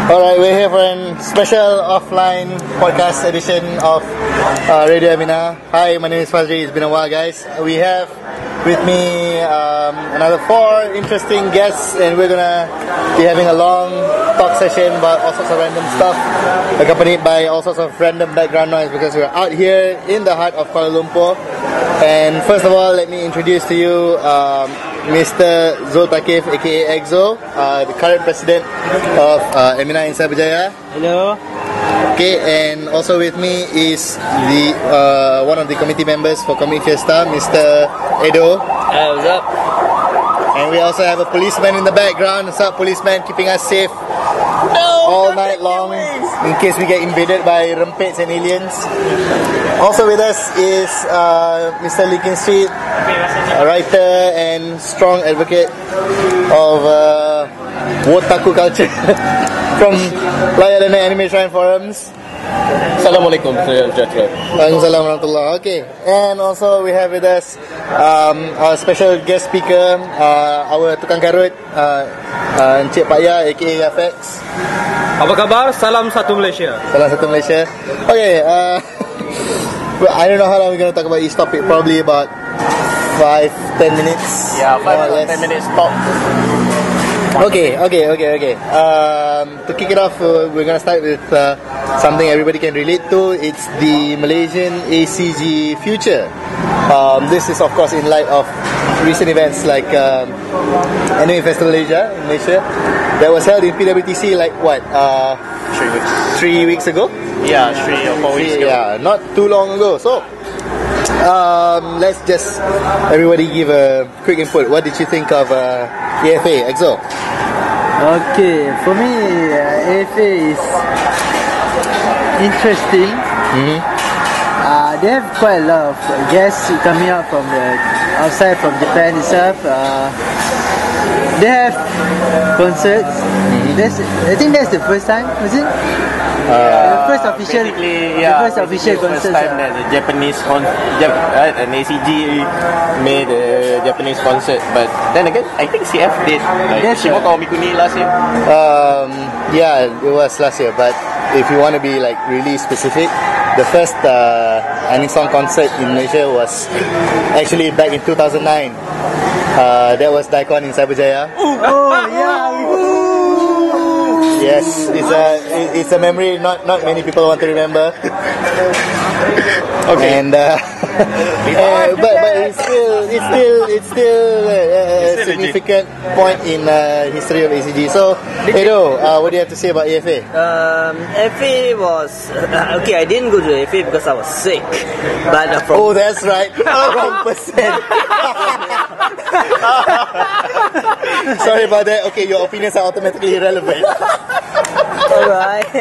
Alright, we're here for a special offline podcast edition of Radio Emina. Hi, my name is Fazri. It's been a while, guys. We have with me another 4 interesting guests, and we're gonna be having a long talk session about all sorts of random stuff, accompanied by all sorts of random background noise because we're out here in the heart of Kuala Lumpur. And first of all, let me introduce to you Mr. Zul Takif, aka EXO, the current president of Emina in Cyberjaya. Hello. Okay, and also with me is the one of the committee members for Comic Fiesta, Mr. Edo. Hi, what's up? And we also have a policeman in the background. What's up, policeman? Keeping us safe all night long in case we get invaded by rempets and aliens. Also with us is Mr. Linkin Street, a writer and strong advocate of Wotaku culture from Layar Anime Shrine Forums. Assalamualaikum warahmatullahi wabarakatuh. Okay, and also we have with us our special guest speaker, our tukang karut, Encik Pak Ya, aka Yafex. Apa khabar? Salam satu Malaysia. Salam satu Malaysia. Okay, I don't know how long we're going to talk about each topic. Probably about 5-10 minutes. Yeah, 5-10 minutes top. Okay. To kick it off, we're going to start with something everybody can relate to. It's the Malaysian ACG future. This is, of course, in light of recent events like Anime Festival Asia in Malaysia that was held in PWTC like what? 3 weeks ago? Yeah, 3 or 4 weeks ago. Yeah, not too long ago. So, let's just everybody give a quick input. What did you think of AFA, EXO? Okay, for me, AFA is interesting. They have quite a lot of guests coming out from the outside from Japan itself. They have concerts. I think that's the first time, was it? The first official concert. First time that the Japanese an ACG made a Japanese concert. But then again, I think CF did. Like Shimoka Omikuni last year. Yeah, it was last year. But if you want to be like really specific, the first Anisong concert in Malaysia was actually back in 2009. That was Daikon in Cyberjaya. Oh yeah. Yes, it's a memory not many people want to remember. Okay. And but it's still a significant point in history of ACG. So, Edo, what do you have to say about AFA? AFA was okay. I didn't go to AFA because I was sick. But oh, that's right, wrong person. Sorry about that. Okay, your opinions are automatically irrelevant. Alright.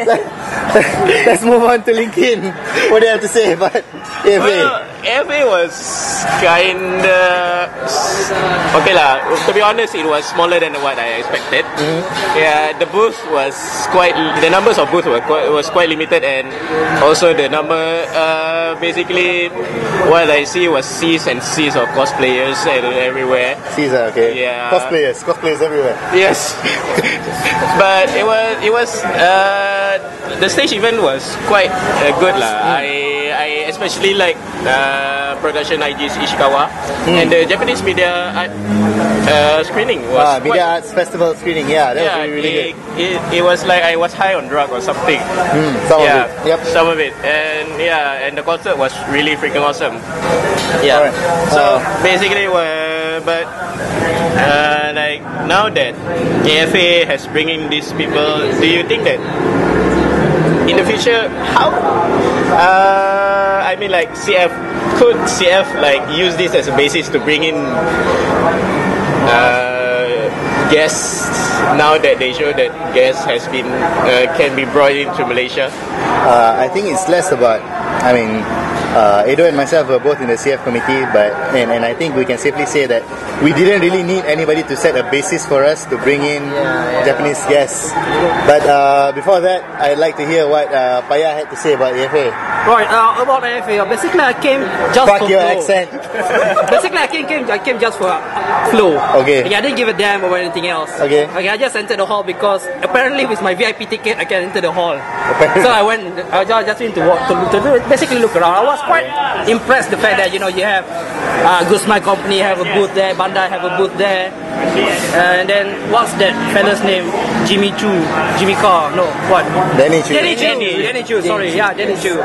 Let's move on to Linkin. What do you have to say about AFA? Well, AFA was kinda okay lah. To be honest, it was smaller than what I expected. Yeah, the booth was the numbers of booths was quite limited, and also the number basically what I see was seas and seas of cosplayers everywhere. Seas, okay. Yeah. Cosplayers everywhere. Yes. But it was the stage event was quite good lah. I especially like Production IG's Ishikawa and the Japanese media art screening was Media Arts Festival screening. Yeah, that was really good. It was like I was high on drug or something. Some of it. Yep. Some of it, and the concert was really freaking awesome. Yeah. Alright. So basically, but like now that AFA has bringing these people, do you think that in the future, how? I mean, like could CF like use this as a basis to bring in guests now that they show that guests has been can be brought into Malaysia? I think it's less about. I mean, Edo and myself were both in the CF committee, and I think we can safely say that we didn't really need anybody to set a basis for us to bring in Japanese guests. But before that, I'd like to hear what Paya had to say about AFA. Right, about AFA, basically I came just Fuck for your flow. accent. Basically I came just for flow. Okay. I didn't give a damn about anything else. Okay. I just entered the hall because apparently with my VIP ticket I can enter the hall. Apparently. So I just went to walk to basically look around. I was quite impressed the fact that you have Guzman Company have a booth there, Bandai have a booth there, and then what's that fella's name? Jimmy Carr, no, what? Danny Chu. Danny Chu, sorry, yeah, Danny Chu.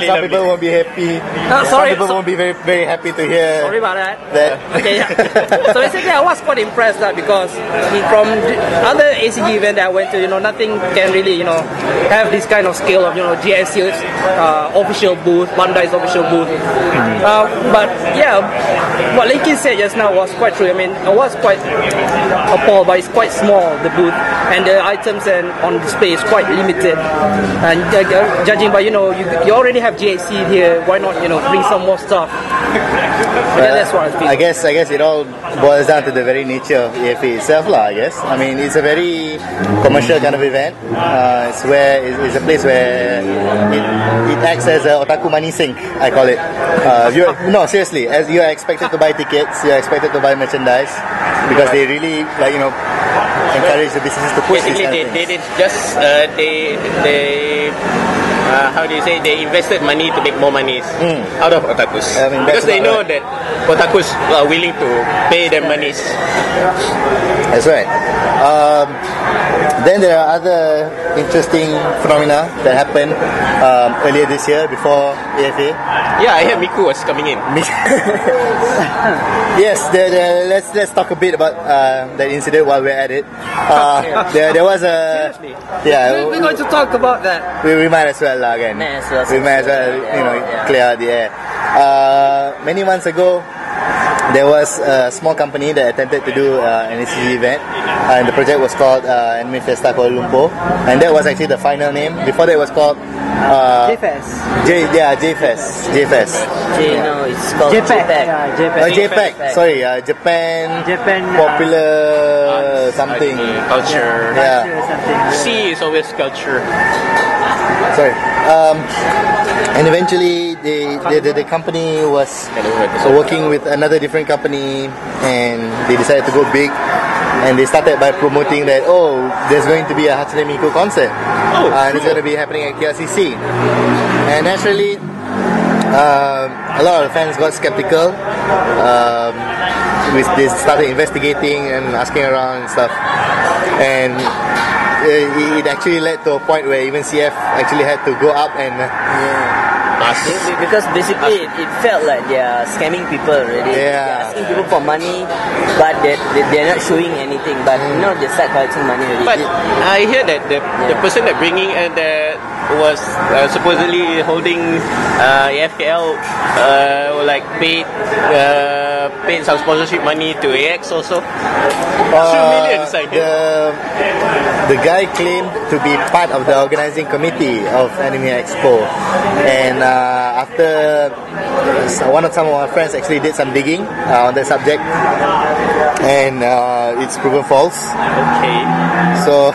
Some people won't be happy. Sorry, Some people won't be very, very happy to hear Sorry about that. that. Okay, yeah. So basically, I was quite impressed because from the other ACG event that I went to, nothing can really, have this kind of scale of, GSC's official booth, Bandai's official booth. But yeah, what Lincoln said just now was quite true. I mean, I was quite appalled, but it's quite small, the booth, and the items and on display is quite limited. And judging by, you already have GSC here, why not, bring some more stuff? That's what I feel. I guess it all boils down to the very nature of EFA itself, lah. I guess. I mean, it's a very commercial kind of event. It's a place where it acts as a otaku money sink. I call it. No, seriously. As you are expected to buy tickets, you are expected to buy merchandise because they really encourage the businesses to push these kind of things. They did just how do you say, they invested money to make more money out of otakus. I mean, because they know that otakus are willing to pay them monies. That's right. Then there are other interesting phenomena that happened earlier this year before AFA. Yeah, I heard Miku was coming in. Yes, let's talk a bit about that incident while we're at it. There was a Seriously? yeah. We're going to talk about that. We might as well again. We might as well clear out the air. Many months ago, there was a small company that attempted to do an ACG event, and the project was called Anime Fiesta Kuala Lumpur, and that was actually the final name. Before that, it was called JFest. JFest. No, it's called JPEG. JPEG. Yeah, JPEG. JPEG. Sorry, Japan Popular something. Culture. Yeah. Something. C is always culture. Sorry. And eventually, the company was working with another different company, and they decided to go big. And they started by promoting that, there's going to be a Hatsune Miku concert. And it's going to be happening at KLCC. And naturally, a lot of the fans got skeptical. They started investigating and asking around and stuff. And it actually led to a point where even CF actually had to go up and Because basically it felt like they are scamming people already. Yeah. They're asking people for money, but they're not showing anything. But they start collecting money already. But I hear that the person that bringing that was supposedly holding FKL paid some sponsorship money to AX also. 2 million, I think. The guy claimed to be part of the organizing committee of Anime Expo, and after some of our friends actually did some digging on the subject, and it's proven false. Okay. So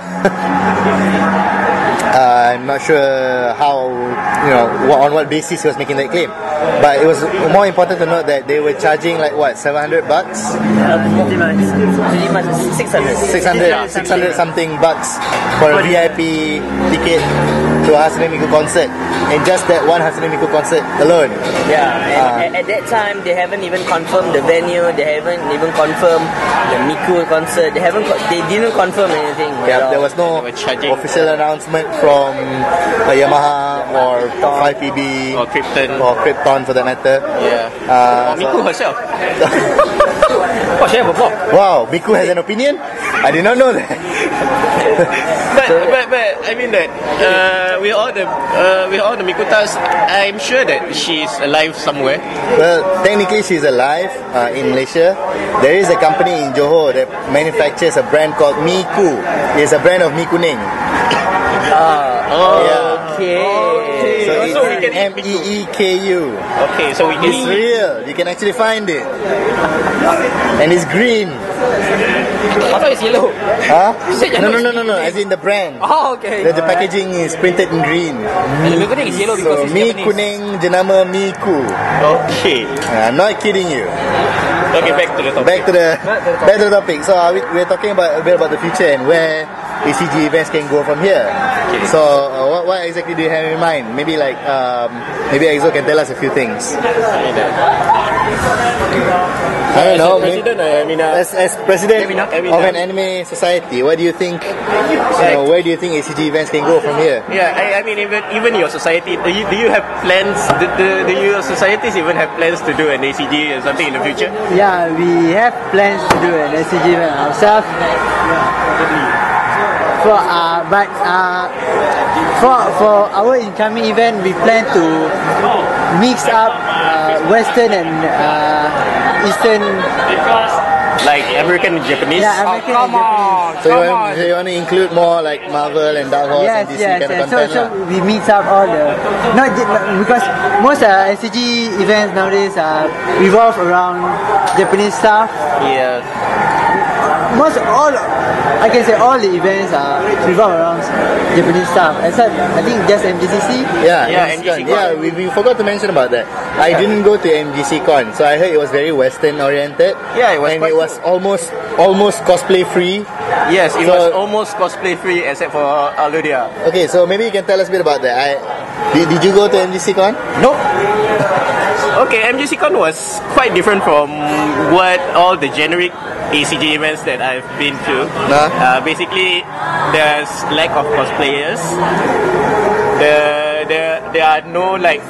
I'm not sure how, on what basis he was making that claim. But it was more important to note that they were charging $700? Pretty much 600. 600 something bucks for a VIP ticket to a Hatsune Miku concert. And just that one Hatsune Miku concert alone. Yeah, and at that time they haven't even confirmed the venue. They haven't even confirmed the Miku concert. They didn't confirm anything. Yeah, there was no official announcement from Yamaha or 5PB Or Krypton for that matter. Yeah. Miku herself. Wow, Miku has an opinion? I did not know that. but I mean that with all the Mikutas, I'm sure that she's alive somewhere. Well, technically she's alive in Malaysia. There is a company in Johor that manufactures a brand called Miku. It's a brand of Miku Ning. Okay. So so we can eat MEEKU. Okay, so we can It's real. You can actually find it. And it's green. I thought it's yellow. Huh? said yellow No. As in the brand. Oh, okay. The packaging is printed in green. And the kuning is yellow because So it's mi Japanese. kuning jenama miku. Okay. I'm not kidding you. Okay, back to the topic. Back to the topic. So we're talking about a bit about the future and where ACG events can go from here. Okay. So what exactly do you have in mind? Maybe like maybe Exo can tell us a few things. I don't know. President, As president Emina. of an anime society, what do you think? Where do you think ACG events can go from here? Yeah, I mean, even your society, do you have plans? Do your societies even have plans to do an ACG or something in the future? Yeah, we have plans to do an SCG event ourselves. For our incoming event, we plan to mix up Western and Eastern. Like American and Japanese? Yeah, American and Japanese. So you want to include more like Marvel and Dark Horse and DC kind of content So lah. we mix up all the because most SCG events nowadays revolve around Japanese stuff. Yeah. I can say all the events revolve around Japanese stuff, except I think just MGCC. Yeah, MGC Con. yeah. We forgot to mention about that. I didn't go to MGC Con, so I heard it was very Western oriented. Yeah, it was and quite it was almost cosplay free. Yes, it So- was almost cosplay free except for Aludia. Okay, so maybe you can tell us a bit about that. Did you go to MGC Con? Nope. Okay, MGC Con was quite different from what all the generic ACG events that I've been to. Basically, there's lack of cosplayers. There are no like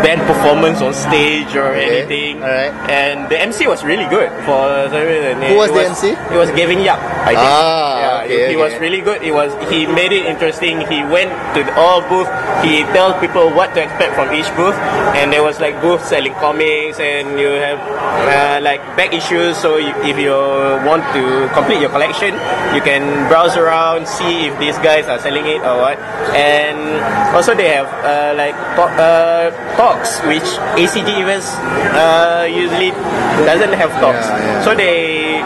band performance on stage or anything. Alright. And the MC was really good for some reason. Who was the MC? It was Gavin Yap, I think. Okay, he was really good. He made it interesting. He went to all booths. He tells people what to expect from each booth, and there was like booths selling comics, and you have like back issues. So if you want to complete your collection, you can browse around, see if these guys are selling it or what. And also they have like talks, which ACG events usually doesn't have talks. Yeah. So they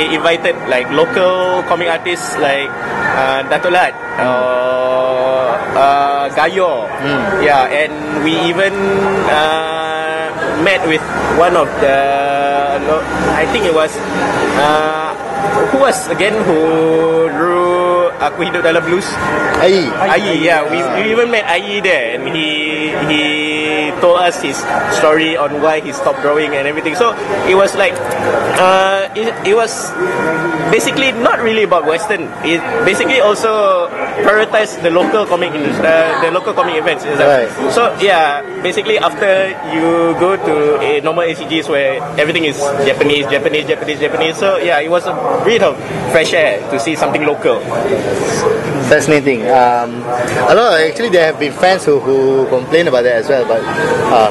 invited like local comic artists like Datolat or Gayo. Yeah, and we even met with one of the I think it was who was again who drew Aku Hidup Dalam Blues? Ai. Yeah, we even met Ai there, and he told us his story on why he stopped drawing and everything. So it was like it was basically not really about Western. It basically also prioritized the local comic events. Right. So yeah, basically after you go to a normal ACGs where everything is Japanese. So yeah, it was a breath of fresh air to see something local. Fascinating. Actually, there have been fans who complain about that as well. But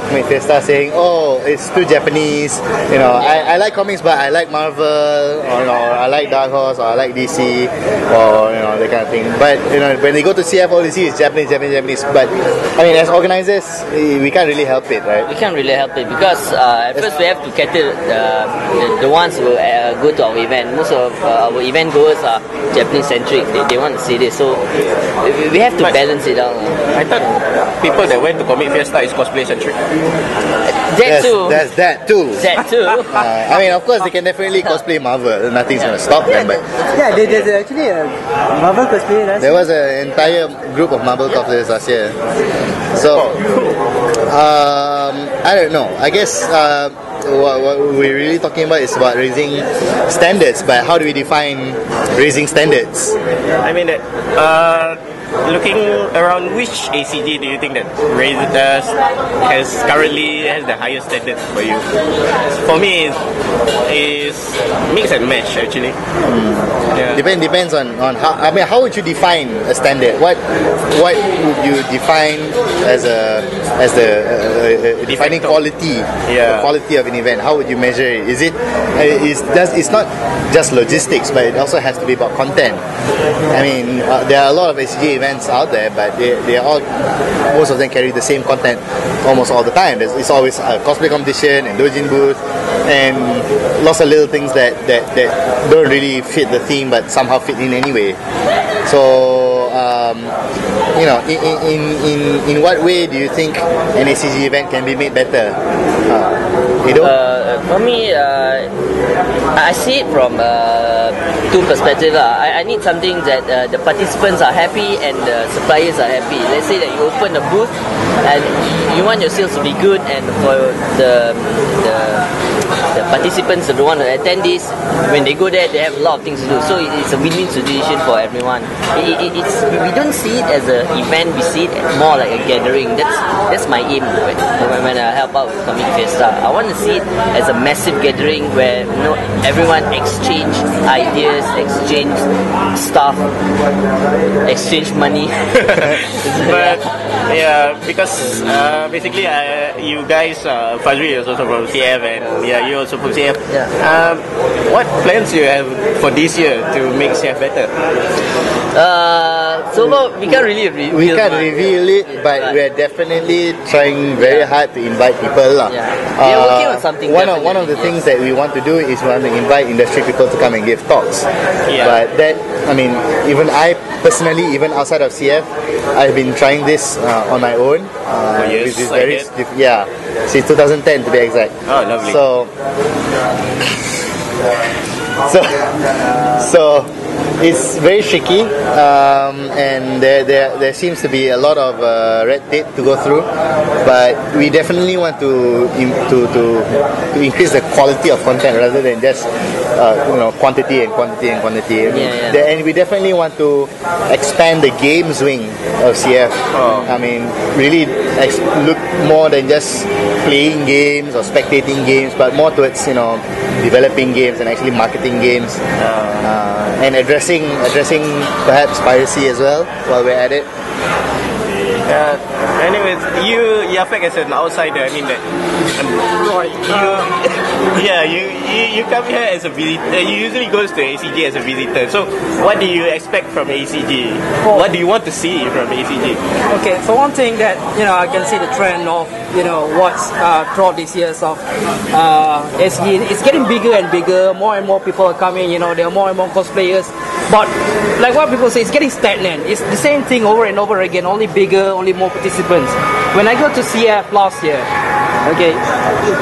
Comic Fiesta saying, "Oh, it's too Japanese." I like comics, but I like Marvel, or I like Dark Horse, or I like DC, or that kind of thing. But when they go to CF, all they see is Japanese. But I mean, as organizers, we can't really help it, right? We can't really help it because at first we have to cater the ones who go to our event. Most of our event goers are Japanese centric. They want to see this, so we have to balance it out. I thought people that went to Comic Fiesta is cosplay centric. That too. There's that too. That too. I mean, of course, they can definitely cosplay Marvel. Nothing's gonna stop them. But Yeah, there's actually a Marvel cosplay last there was an entire group of Marvel cosplayers last year. So, I don't know. I guess what we're really talking about is about raising standards. But how do we define raising standards? I mean, looking around, which ACG do you think that currently has the highest standards for you? For me, is mix and match actually. Yeah. Depends on how. I mean, how would you define a standard? What would you define as the defining quality? Yeah. The quality of an event. How would you measure it? It's not just logistics, but it also has to be about content. I mean, there are a lot of SCG events out there, but they are all, most of them carry the same content almost all the time. It's always a cosplay competition and doujin booth and lots of little things that don't really fit the theme but somehow fit in anyway. So you know, in what way do you think an ACG event can be made better? For me, I see it from two perspectives. I need something that the participants are happy and the suppliers are happy. Let's say that you open a booth and you want your sales to be good, and for the participants that want to attend this, when they go there, they have a lot of things to do. So it's a win-win situation for everyone. We don't see it as an event, we see it more like a gathering. That's my aim when I help out with Comic Fiesta. I want to see it as a massive gathering where everyone exchange ideas, exchange stuff, exchange money. But yeah, because basically you guys, Fazri is also from CF, and you also from CF. Yeah. What plans do you have for this year to make CF better? So we can't really reveal. We can't reveal it, but we're definitely trying very hard to invite people. Yeah. We are working on something. One of the things that we want to do is we want to invite industry people to come and give talks. Yeah. But that, I mean, even I personally, even outside of CF, I've been trying this on my own. Yes, which is very since 2010 to be exact. Oh, lovely. So it's very tricky, and there seems to be a lot of red tape to go through. But we definitely want to increase the quality of content rather than just quantity and quantity and quantity. And we definitely want to expand the games wing of CF. I mean, really look more than just playing games or spectating games, but more towards developing games and actually marketing games, and addressing perhaps piracy as well while we're at it. Anyways, Yafek as an outsider, I mean that you come here as a visitor. You usually goes to ACG as a visitor. So what do you expect from ACG? What do you want to see from ACG? Okay, so one thing that I can see the trend of what's throughout these years of ACG, it's getting bigger and bigger. More and more people are coming. There are more and more cosplayers. But like what people say, it's getting stagnant. It's the same thing over and over again, only bigger, only more participants. When I go to CF last year, okay,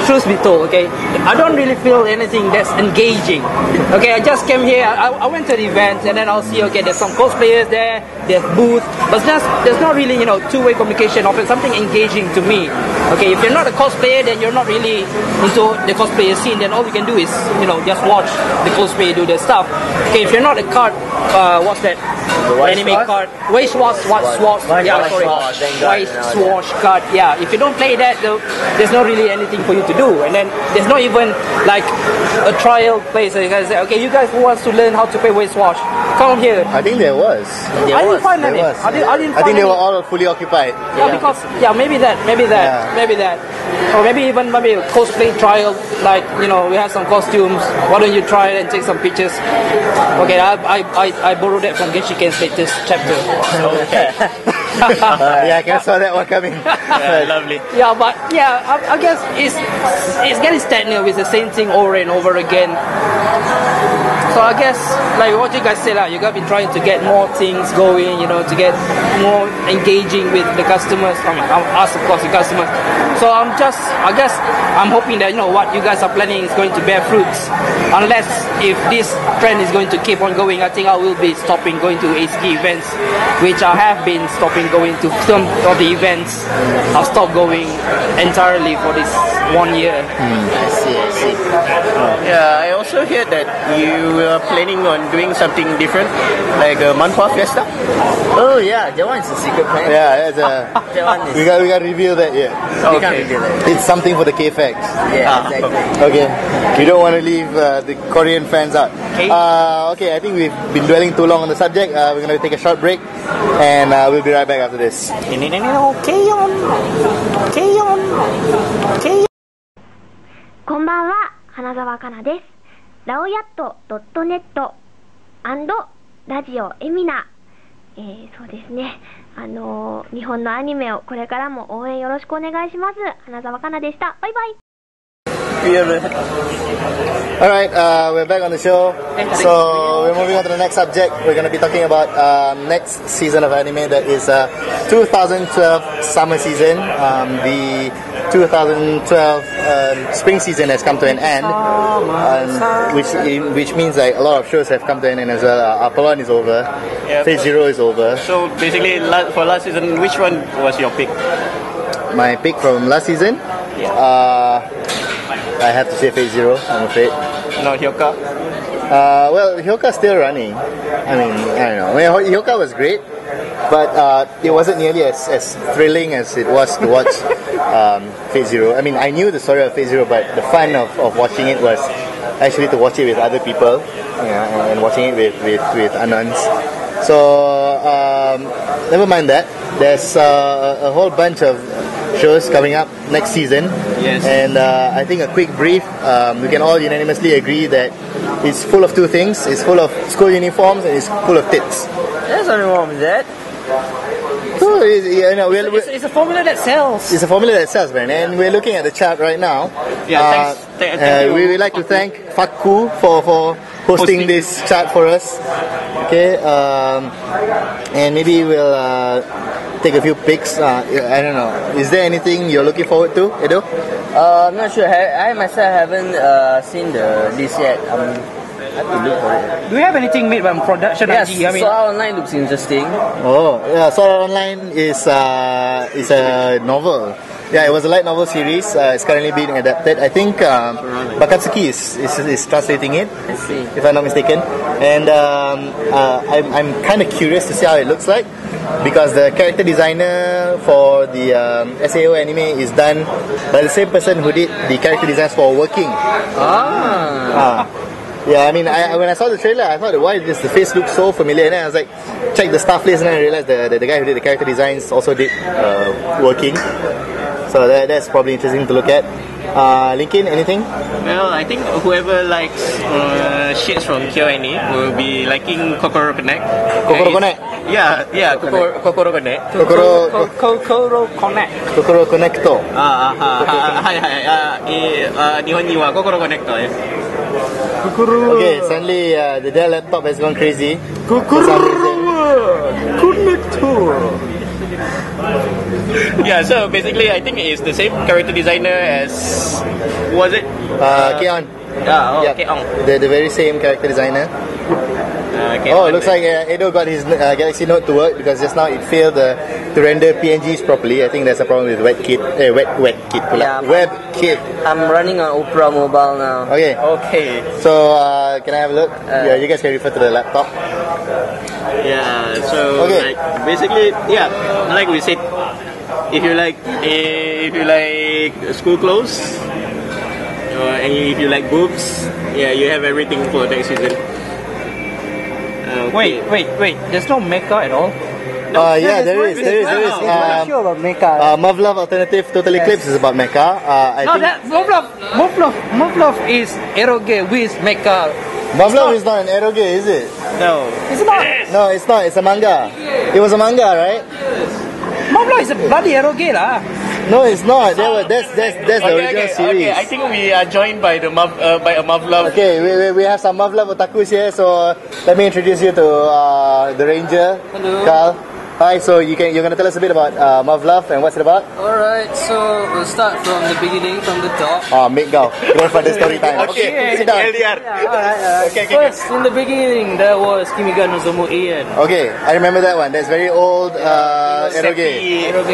truth be told, okay, I don't really feel anything that's engaging. Okay, I just came here, I went to the event, and then I'll see, okay, there's some cosplayers there, there's booth, but there's not really, two-way communication of something engaging to me. Okay, if you're not a cosplayer, then you're not really into the cosplayer scene, then all you can do is, just watch the cosplayer do their stuff. Okay, if you're not a card, what's that? Anime card, waist wash card. Yeah, if you don't play that, there's not really anything for you to do. And then there's not even like a trial place. So you guys say, okay, you guys who wants to learn how to play waist wash, come here. I think there was. I didn't find any. I think they were all fully occupied. Yeah, because maybe that, or maybe cosplay trial. Like we have some costumes. Why don't you try it and take some pictures? Okay, I borrowed that from Genshiken's latest chapter. Okay. I can saw that one coming. Lovely. Yeah, but I guess it's getting stagnant with the same thing over and over again. So I guess, like what you guys said, you gotta be trying to get more things going, to get more engaging with the customers. I mean, us, of course, the customers. So I'm hoping that what you guys are planning is going to bear fruits. Unless if this trend is going to keep on going, I think I will be stopping going to ACG events, which I have been stopping going to some of the events. I've stopped going entirely for this 1 year. I see. Yeah, I also heard that you are planning on doing something different, like a Manhua Fiesta. Oh yeah, that one is a secret plan. Yeah, That one is. we got to reveal that yet. We can't reveal it. It's something for the K-Facts. Yeah, exactly. Okay, we don't want to leave the Korean fans out. Okay, I think we've been dwelling too long on the subject. We're going to take a short break, and we'll be right back after this. Okay on. こんばんは、花澤香菜です。ラオヤット .net& ラジオエミナそうですね。日本のアニメをこれからも応援よろしくお願いします。花澤香菜でした。バイバイ。Alright, we're back on the show. So we're moving on to the next subject. We're going to be talking about next season of anime, that is 2012 summer season. The 2012 spring season has come to an end, which means like a lot of shows have come to an end as well. Apollon is over, Phase Zero is over. So basically, for last season, which one was your pick? My pick from last season? I have to say Phase Zero, I'm afraid. No, Hyoka? Well, Hyoka's still running. I mean, I don't know. I mean, Hyoka was great, but it wasn't nearly as thrilling as it was to watch Phase Zero. I mean, I knew the story of Phase Zero, but the fun of watching it was actually to watch it with other people, and watching it with Anons. So, never mind that. There's a whole bunch of shows coming up next season. Yes. And I think a quick brief, we can all unanimously agree that it's full of two things. It's full of school uniforms and it's full of tits. There's nothing wrong with that. So, It's a formula that sells. it's a formula that sells, man. And we're looking at the chart right now. Yeah, thank you. We would like to thank Fakku for hosting this chart for us. Okay, and maybe we'll take a few picks. I don't know. Is there anything you're looking forward to, Edo? I'm not sure. I myself haven't seen the list yet. I have to look for it. Do you have anything made by production? Yes, IG? I mean, Sword Art Online looks interesting. Oh, yeah. Sword Art Online is a novel. Yeah, it was a light novel series. It's currently being adapted. I think Bakatsuki is translating it, I see. if I'm not mistaken. And I'm kind of curious to see how it looks like, because the character designer for the SAO anime is done by the same person who did the character designs for Working. Yeah, I mean, when I saw the trailer, I thought, why does the face look so familiar? And then I was like, check the staff list, and then I realized the guy who did the character designs also did Working. So that's probably interesting to look at. Lincoln, anything? Well, I think whoever likes shits from KyoAni will be liking Kokoro Connect. Kokoro Connect? Yeah, Kokoro Connect. Kokoro Connect. Kokoro Connecto. 日本には心コネクトです。Okay, suddenly the Dell laptop has gone crazy. For some reason. Yeah, so basically I think it's the same character designer as, was it? Keon. Yeah, Keon. The very same character designer. Oh, it looks like Edo got his Galaxy Note to work, because just now it failed to render PNGs properly. I think there's a problem with WebKit. Yeah, WebKit. I'm running on Opera Mobile now. Okay. So, can I have a look? Yeah, you guys can refer to the laptop. Yeah, so like basically, yeah, like we said, if you like school clothes, and if you like boobs, yeah, you have everything for next season. Wait. There's no mecha at all? Yeah, there is. I'm not sure about mecha. Muv-Luv Alternative Total Eclipse is about mecha. Muv-Luv is eroge with mecha. Muv-Luv is not an eroge, is it? No. It's not. No, it's not. It's a manga. It was a manga, right? Muv-Luv is a bloody eroge lah. No, it's not. That's the original series. Okay, I think we are joined by the by a Muv-Luv. Okay, we have some Muv-Luv otakus here, so let me introduce you to the Ranger. Hello. Carl. Hi, so you're gonna tell us a bit about Muv-Luv and what's it about? Alright, so we'll start from the beginning, from the top. Make go. Grandfather story time. Okay, sit down. Alright. First, in the beginning, there was Kimiga no Zomo Ian. Okay, I remember that one. That's very old eroge.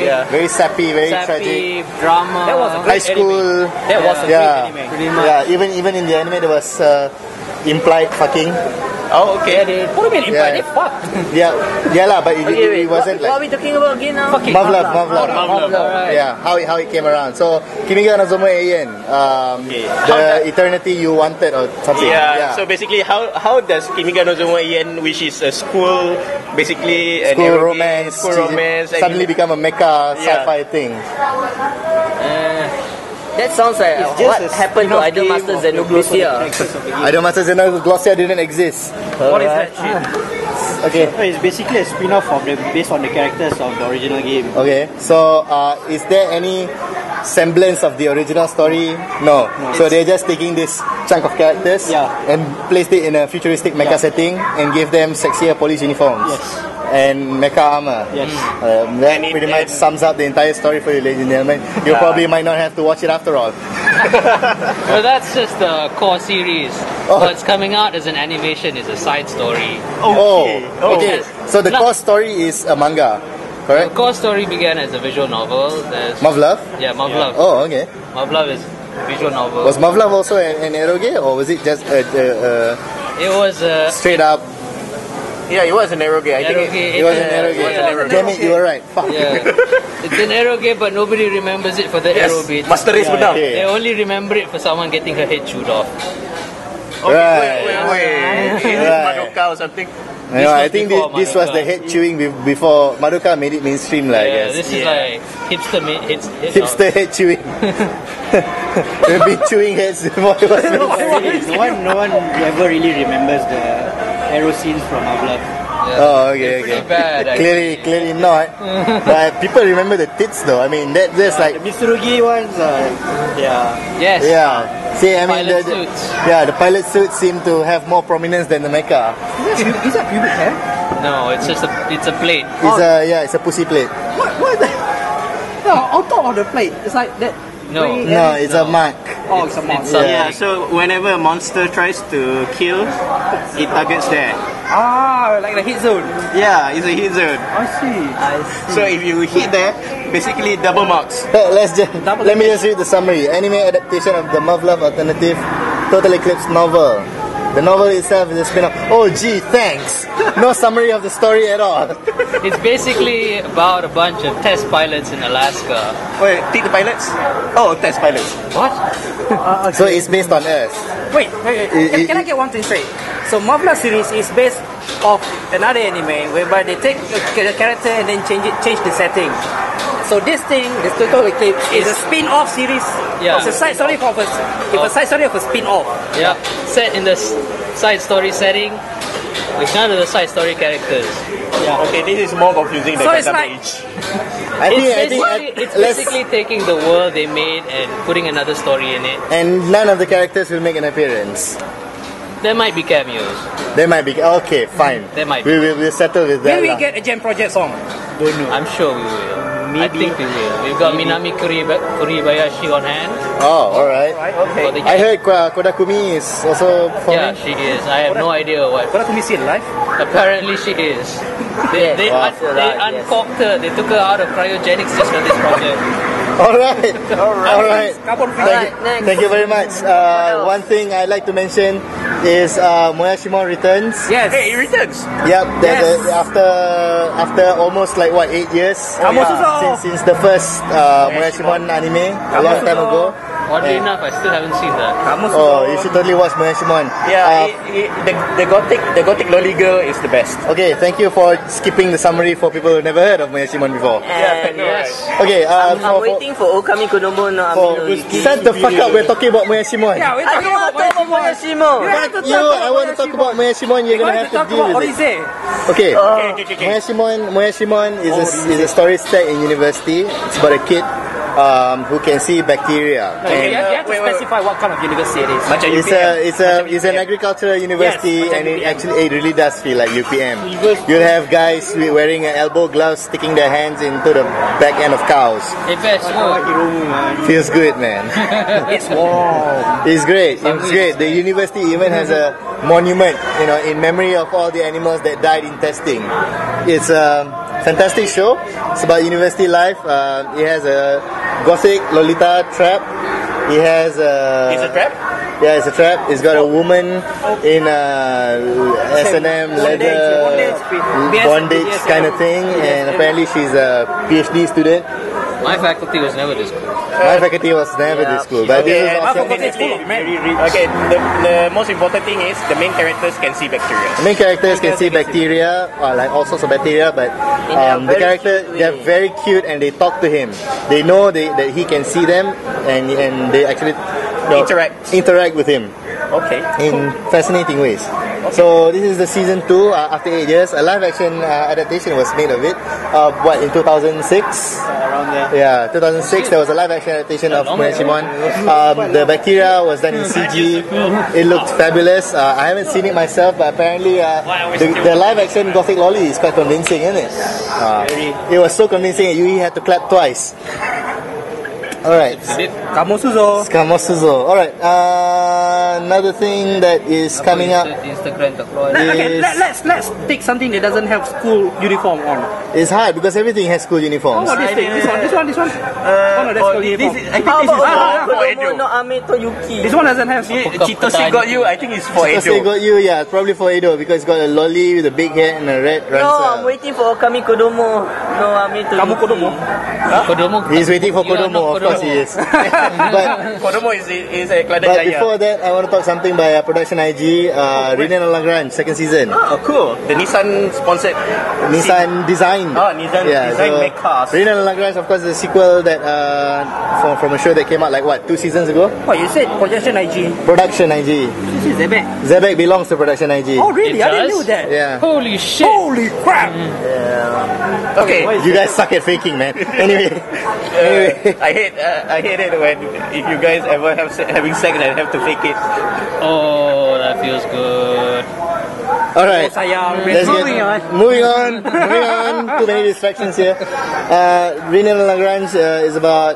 Yeah. Very sappy, very tragic. Sappy, drama. That was a High school. That was a great anime. Pretty much. Yeah, even in the anime there was implied fucking. Oh, okay. What do you mean implied? They fucked. Yeah lah, but it wasn't What are like we talking about again now? Muv-Luv. Yeah, how it came around. So Kimiga no Zomo Eien, the eternity you wanted or something. Yeah. So basically, how does Kimiga no Zomo Ian, which is a school, basically an school eroge, romance, suddenly become a mecha sci-fi thing. That sounds like what happened to Idolmaster Xenoglossia. Idolmaster Xenoglossia didn't exist. What is that shit? Okay. So it's basically a spin-off of based on the characters of the original game. Okay. So, is there any semblance of the original story? No. So they're just taking this chunk of characters and placed it in a futuristic mecha setting and gave them sexier police uniforms. Yes. And mecha armor. Yes. That pretty much sums up the entire story for you, ladies and gentlemen. You probably might not have to watch it after all. Well, that's just the core series. What's coming out as an animation is a side story. Okay. So the core story is a manga, correct? The core story began as a visual novel. There's Muv-Luv? Yeah, Muv-Luv. Oh, okay. Muv-Luv is visual novel. Was Muv-Luv also an eroge, or was it just It was straight up? Yeah, it was an eroge. I think It was an eroge. Damn it, you were right. Fuck. Yeah. It's an eroge, but nobody remembers it for the arrow bit. Master Race Menang. They only remember it for someone getting her head chewed off. Right. Wait. Madoka or something. No, I think before this was the head chewing before Madoka made it mainstream, I Yeah, guess. this is like Hipster head chewing. We've been chewing heads before it was mainstream. No one ever really remembers the arrow scenes from Muv-Luv. Oh, okay. Pretty bad, actually. Clearly not. But people remember the tits though. I mean, that's like. The Mitsurugi ones, Yes. Yeah. See, I mean, Pilot suits. the pilot suits seem to have more prominence than the mecha. Is that pubic hair? No, it's just it's a plate. It's a pussy plate. What the? No, on top of the plate. It's like that. No. No, it's a mark. Oh, it's a monster. something. Yeah, so whenever a monster tries to kill, it targets there. Ah, like the hit zone. Yeah, it's a hit zone. I see. So if you hit there, basically double marks. Let me just read the summary. Anime adaptation of the Muv-Luv alternative Total Eclipse novel. The novel itself is a spin-off. Oh gee, thanks. No summary of the story at all. It's basically about a bunch of test pilots in Alaska. Wait, take the pilots? Oh, test pilots. What? So it's based on Earth. Wait. Can I get one thing straight? So Marvel series is based off another anime whereby they take the character and then change the setting. So this thing, this Total Eclipse, is a spin-off series. Yeah. It's a side story of a spin-off. Yeah, set in the side story setting with none of the side story characters. Yeah. Okay, this is more confusing than So it's Gundam like- Age. It's basically taking the world they made and putting another story in it. And none of the characters will make an appearance. There might be cameos. They might be okay, fine. They might We'll settle with that. Will we lah. get a Jam Project song? I'm sure we will. I think we will. We've got Minami Kuribayashi on hand. Oh, alright. For the I heard Kodakumi is also Yeah, performing. she is. I have no idea what. What can we see live? Apparently she is. They uncorked her. They took her out of cryogenics just for this project. Alright. Carbon free. Thank you very much. One thing I'd like to mention is Moyashimon returns. Yes. Hey, it returns. Yep, after almost like what 8 years since the first Moyashimon anime a long time ago. Oddly enough, I still haven't seen that. Oh, you should totally watch Moyashimon. Yeah, the gothic lolly girl is the best. Okay, thank you for skipping the summary for people who never heard of Moyashimon before. And Yes. Okay, I'm waiting for Okami Kodomo no Ami no Yuki. shut the fuck up. We're talking about Moyashimon. Yeah, we're I talking don't want about to talk about Moyashimo. I want to talk about Moyashimon. You're gonna have to talk deal about with it. Orise. Okay. Okay. Moyashimon is a story set in university. It's about a kid who can see bacteria. You have to specify what kind of university it is. Macam It's an agricultural university, Yes, and it really does feel like UPM. You'll have guys wearing elbow gloves sticking their hands into the back end of cows. Hey, best. Feels good, man. It's warm. It's great. It's great. The university even has a monument, in memory of all the animals that died in testing. It's a fantastic show. It's about university life. It has a gothic Lolita trap. It has a... It's a trap? Yeah, it's a trap. It's got a woman in S&M leather bondage kind of thing, and apparently she's a PhD student. My faculty was never this cool. My faculty was never this cool, but this is awesome. Okay, the most important thing is the main characters can see bacteria. The main characters can see bacteria, like all sorts of bacteria, but the character, they're very cute and they talk to him. They know that he can see them, and they actually Interact with him Okay. in fascinating ways. So this is the season 2 after 8 years. A live action adaptation was made of it. What, in 2006? Around there. Yeah, 2006 there was a live action adaptation of Shimon. The bacteria was done in CG. It looked fabulous. I haven't seen it myself, but apparently the live action Gothic Lolly is quite convincing, isn't it? It was so convincing that you had to clap twice. Alright. Kamosuzo. Alright. Another thing that is coming up Okay, let's take something that doesn't have school uniform on. is hard because everything has school uniforms. Oh, this thing. This one. Oh no, that's school uniform. This one doesn't have. Chitose got you, I think it's for Because they Edo. got you, yeah, probably for Edo because it's got a lolly with a big head and a red No, I'm ransel. waiting for Kami Kodomo. No, I'm waiting. Kamu Kodomo. Kodomo. He's waiting for You are Kodomo, not of course he is. but Kodomo is a Kelantan but Jaya. before that, I want to talk something by Production IG, Renan Lagrange, second season. Oh, cool. The Nissan sponsored. Nissan designed. Oh, Nissan designed make cars. Renan Lagrange, of course, is a sequel that from a show that came out like what, 2 seasons ago? What you said? Projection IG. Production IG. This is Zebek. Zebek belongs to Production IG. Oh really? It I didn't does? know that. Yeah. Holy shit! Holy crap! Okay. You guys suck at faking, man. Anyway. I hate it when if you guys ever having sex and have to fake it. Oh, that feels good. Alright. Sayang. Let's Moving on. Moving on. Too many distractions here. Renan Lagrange is about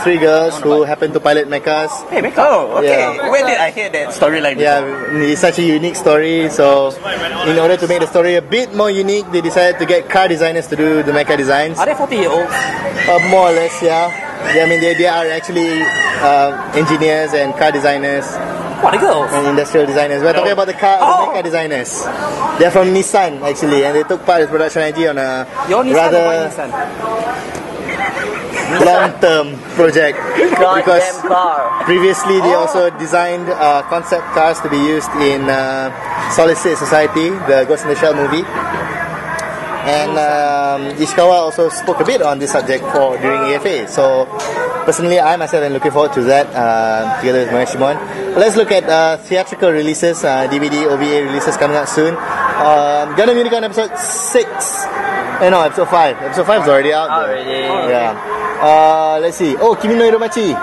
3 girls who happen to pilot mechas. Hey, oh, okay. Yeah. When did I hear that storyline? Yeah, it's such a unique story. So, in order to make the story a bit more unique, they decided to get car designers to do the mecha designs. Are they 40-year-olds? More or less, yeah. I mean, they are actually engineers and car designers. What, the girls? And industrial designers. We're talking about the mecha designers. They're from Nissan actually, and they took part in Production IG on a Your Nissan or my rather Nissan? long-term project. Because Goddamn car. previously they also designed concept cars to be used in Solid State Society, the Ghost in the Shell movie. And Ishikawa also spoke a bit on this subject during AFA. So personally, I myself am looking forward to that together with Moya Shimon. Let's look at theatrical releases, DVD, OVA releases coming out soon. Gundam Unicorn episode 6. No, episode 5. Episode 5 is already out. Already. Yeah. Let's see. Oh, Kimi no Iromachi.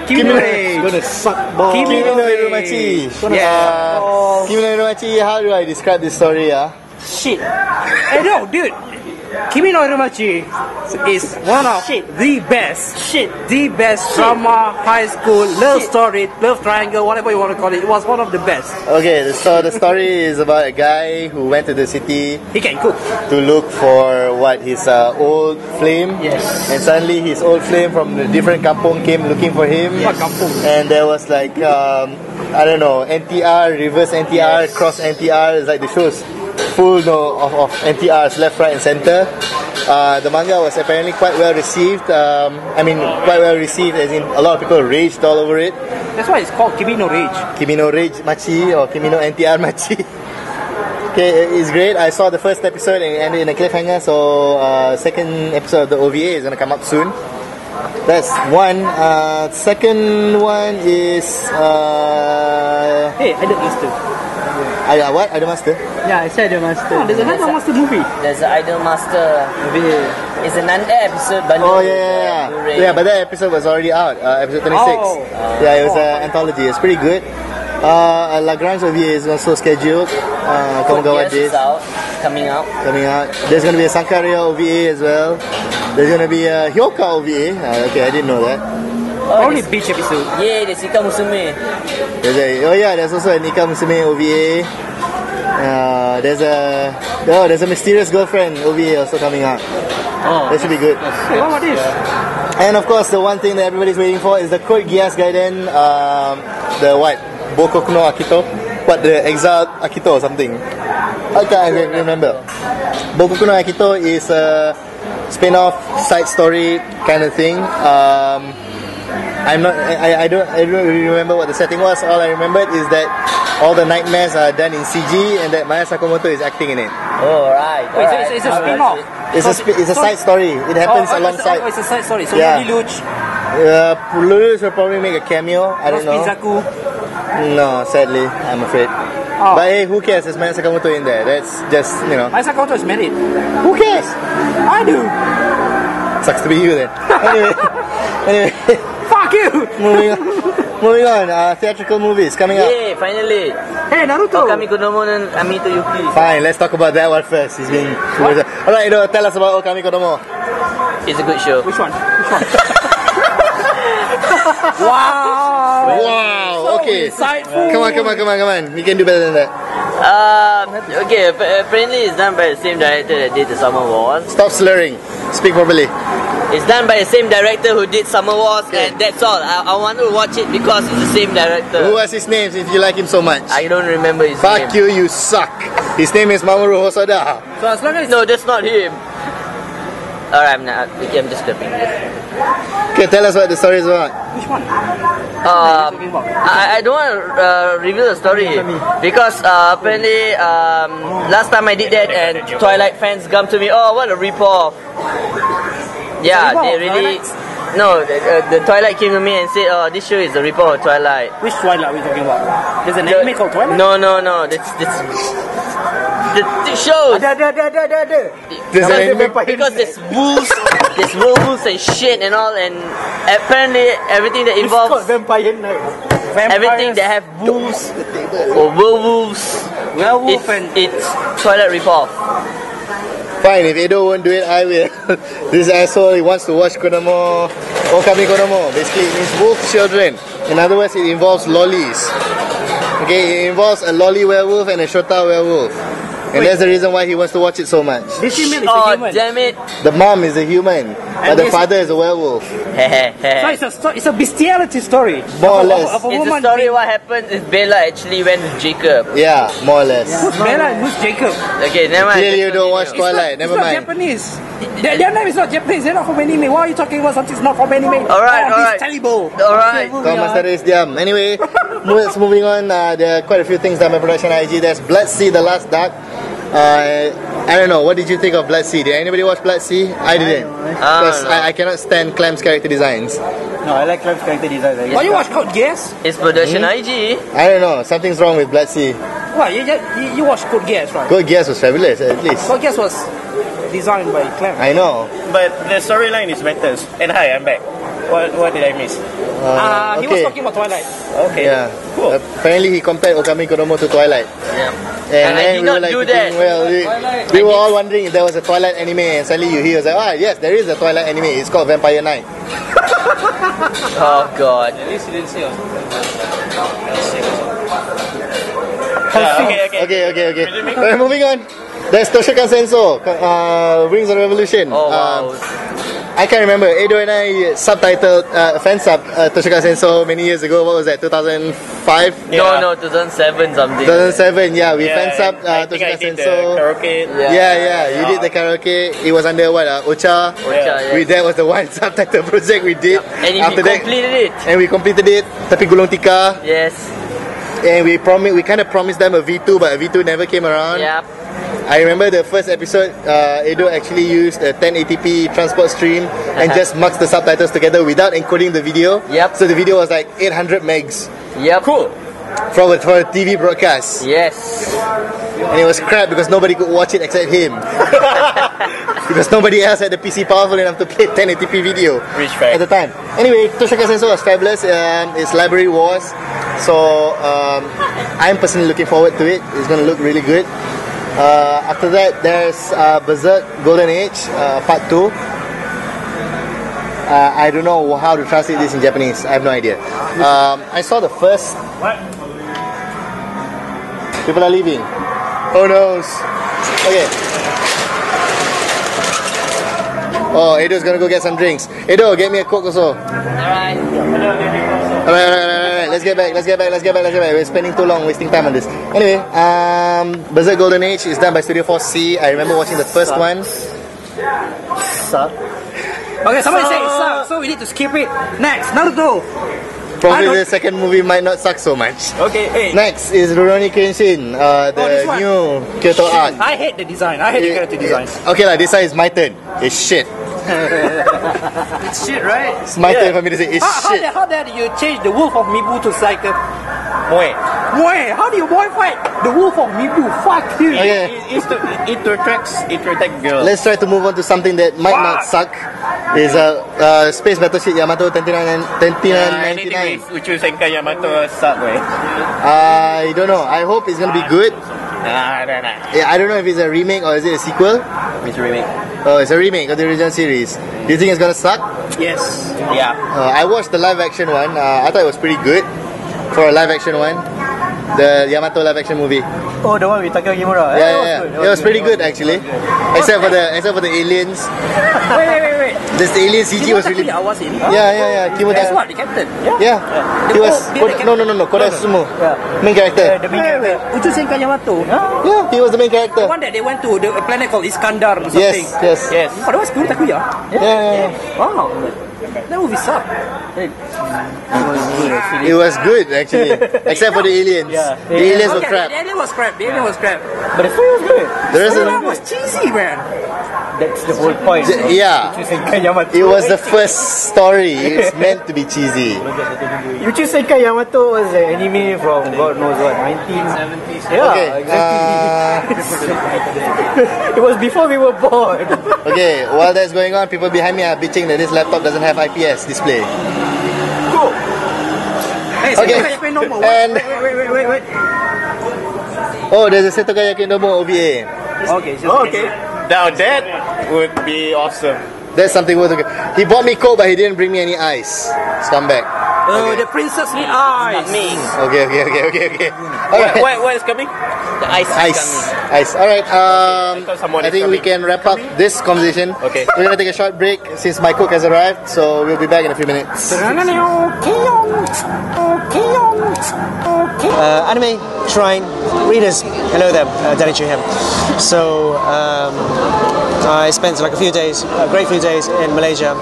Kimi no It's gonna suck balls. Kimi no Iromachi. Yeah. Kimi no Iromachi, how do I describe this story? Shit. Hey, no, dude. Kimi no Iromachi is one of the best drama, high school, love story, love triangle, whatever you want to call it. It was one of the best. Okay, so the story is about a guy who went to the city He can cook. to look for his old flame. Yes. And suddenly his old flame from a different kampung came looking for him. What kampung? And there was like I don't know, NTR, reverse NTR, cross NTR. It's like the show's full of NTRs left, right, and center. The manga was apparently quite well received. Quite well received, as in a lot of people raged all over it. That's why it's called Kimi no Rage. Kimi no Rage Machi or Kimi no NTR Machi. Okay, it's great. I saw the first episode and it ended in a cliffhanger. So second episode of the OVA is gonna come up soon. That's one. Second one is Hey, Idol Master. what? Idol Master? Yeah, I said the master. Oh, there's another Master movie. There's an Idol Master. It's an episode bundle. Oh yeah. Yeah, but that episode was already out. Episode 26. Oh. Yeah, it was an anthology. It's pretty good. Lagrange OVA is also scheduled. Komogawa Yes, Days it's out. Coming out. coming out. There's gonna be a Sankaria OVA as well. There's gonna be a Hyoka OVA. Okay, I didn't know that. Only beach episode. Yay, the Sika Musume. There's also a Nika Musume OVA. There's a Mysterious Girlfriend OVA also coming out. Oh, That should be good. Hey, what about this? And of course, the one thing that everybody's waiting for is the Code Geass Gaiden, the what? Bokoku no Akito? What, the Exiled Akito or something? I can't remember. Bokoku no Akito is a spin-off side story kind of thing. I don't really remember what the setting was. All I remembered is that all the nightmares are done in CG and that Maya Sakamoto is acting in it. Oh, right. Wait, so it's a spin-off. It's a side story. It happens alongside. It's a side story. So Yeah. Lily Luch, Lulus will probably make a cameo. I don't know. Mizaku. No, sadly, I'm afraid. Oh. But hey, who cares? There's Maya Sakamoto in there. That's just, you know. My Sakamoto is married. Who cares? I do. Sucks to be you then. Anyway, Fuck you. moving on. Theatrical movies coming up. Yay, finally. Hey, Naruto. Okami Kodomo and Ami to Yuki. Fine, let's talk about that one first. He's being. Alright, tell us about Okami Kodomo. It's a good show. Which one? Wow. Wow. Okay. Insightful. Come on. We can do better than that. Okay, apparently it's done by the same director that did the Summer Wars. Stop slurring. Speak properly. It's done by the same director who did Summer Wars, and that's all. I wanted to watch it because it's the same director. Who was his name if you like him so much? I don't remember his name. Fuck you, you suck. His name is Mamoru Hosoda. So as long as No, that's not him. Alright, I'm just clipping this. Okay, tell us what the story is about. which one? I don't want to reveal the story because apparently last time I did that and Twilight fans come to me, oh, what a rip-off. Yeah, they really... No, the Twilight came to me and said, oh, this show is a rip-off of Twilight. Which Twilight are we talking about? There's an anime called Twilight? No, the show. Because there's wolves, there's werewolves and shit and all, and apparently everything that involves Vampire Night. everything that have wolves or werewolves, it's Twilight ripoff. Fine, if Edo won't do it, I will. This asshole, he wants to watch Kodomo, Okami Kodomo. Basically, it means wolf children. In other words, it involves lollies. Okay, it involves a lolly werewolf and a shota werewolf. And that's the reason why he wants to watch it so much. This female is a Oh, human. damn it. The mom is a human, but the father is a werewolf. So it's a bestiality story. More or less. Of a It's a woman story being- what happened is Bella actually went with Jacob. Yeah, more or less. Who's Bella and who's Jacob? Okay, never mind. Clearly you just don't watch continue. Twilight, never It's mind. not Japanese. Their name is not Japanese. They're not from anime. Why are you talking about something that's not from anime? Alright, oh, alright. This is terrible. Alright. Kau Master Race diam. Anyway, moving on, there are quite a few things done by Production IG. There's Blood Sea, The Last Dark. I don't know, what did you think of Blood Sea? Did anybody watch Blood Sea? I didn't. Because I cannot stand Clam's character designs. No, I like Clam's character design. Why you watch Code Geass? It's production IG. I don't know, something's wrong with Blood Sea. What? You watch Code Geass, right? Code Geass was fabulous, at least. Code Geass was designed by Clam. I know. But the storyline is better. And hi, I'm back. What did I miss? He was talking about Twilight. Okay. Yeah. Cool. Apparently he compared Okami Kodomo to Twilight. Yeah. And I then did we were not like do thinking, that. well, we were all wondering if there was a Twilight anime, and suddenly you hear, like, yes, there is a Twilight anime. It's called Vampire Night. Oh god. At least you didn't say Okay. Alright, moving on. There's Toshokan Senso, Wings of Revolution. Oh wow. I can't remember. Edo and I subtitled, fan sub Toshokan Senso many years ago. What was that? 2005? No, 2007 something. 2007. Yeah, we fan sub I think I Toshokan did the Senso. karaoke. Yeah, you did the karaoke. It was under what? Ocha. Yeah. That was the one subtitle project we did. And you completed it. And we completed it. Tapi gulung tika. Yes. And we kind of promised them a V2, but a V2 never came around. Yep. I remember the first episode, Edo actually used a 1080p transport stream and just muxed the subtitles together without encoding the video. Yep. So the video was like 800 megs Yep. Cool. for a TV broadcast. Yes. And it was crap because nobody could watch it except him. Because nobody else had the PC powerful enough to play 1080p video Rich fact. at the time. Anyway, Toshokan Senso was fabulous. It's Library Wars. So I'm personally looking forward to it. It's going to look really good. After that, there's Berserk Golden Age Part 2. I don't know how to translate this in Japanese. I have no idea. I saw the first. What? People are leaving. Oh no. Okay. Oh, Edo's gonna go get some drinks. Edo, get me a Coke also. Alright. Alright. Let's get back. We're spending too long wasting time on this. Anyway, Berserk Golden Age is done by Studio 4C. I remember watching the first one. Okay, somebody say it sucks, so we need to skip it. Next, Naruto. Probably the second movie might not suck so much. Okay, hey. Next is Rurouni Kenshin, this the one. new Kyoto arc. I hate the design. I hate the character designs. Okay, this one is my turn. It's shit. It's shit, right? It's my turn for me to say it's shit. How did you change the wolf of Mibu to like a Moe. How do you boy fight the wolf of Mibu? Fuck you. Okay. It attracts girls. Let's try to move on to something that might not suck. Is Space Battleship Yamato 2999. Anything with Uchu Senkai Yamato suck, way. I don't know. I hope it's gonna be good. Nah. Yeah, I don't know if it's a remake or is it a sequel. It's a remake. Oh, it's a remake of the original series. Do you think it's gonna suck? Yes. Yeah. I watched the live action one. I thought it was pretty good for a live action one. The Yamato live action movie. Oh, the one with Takeo Kimura. Yeah. It was pretty good actually. Except for the aliens. Wait. This alien CG was really. I was in. Yeah. That's what the captain. Yeah. He was. No. Kodaisumo. Main character. The main character. Uchu Senkai Yamato. Yeah, he was the main character. The one that they went to the planet called Iskandar or something. Yes. Oh, that was cool, Takuya. Yeah. Wow. That movie sucked. It was good actually, except for the aliens. The aliens were crap. The alien was crap. But the story was good. The rest of That was cheesy, man. That's the whole point. Yeah, it was the first story. It's meant to be cheesy. Uchu Senkai Yamato was an anime from God knows what, 1970s. Yeah, Okay. It was before we were born. Okay. While that's going on, people behind me are bitching that this laptop doesn't have IPS display. Hey, Okay. no more. And Wait. oh, there's a Setokai Yakindomo OVA. Okay. Now that would be awesome. That's something worth looking. He bought me Coke, but he didn't bring me any ice. Scumbag. Oh, the princess need eyes. Okay. Alright. What is coming? The ice. Ice. Alright, thought someone I is think we coming. can wrap up this conversation. Okay. We're gonna take a short break since my cook has arrived, so we'll be back in a few minutes. Anime Shrine readers, hello there, Danny Chu here. So I spent like a great few days in Malaysia,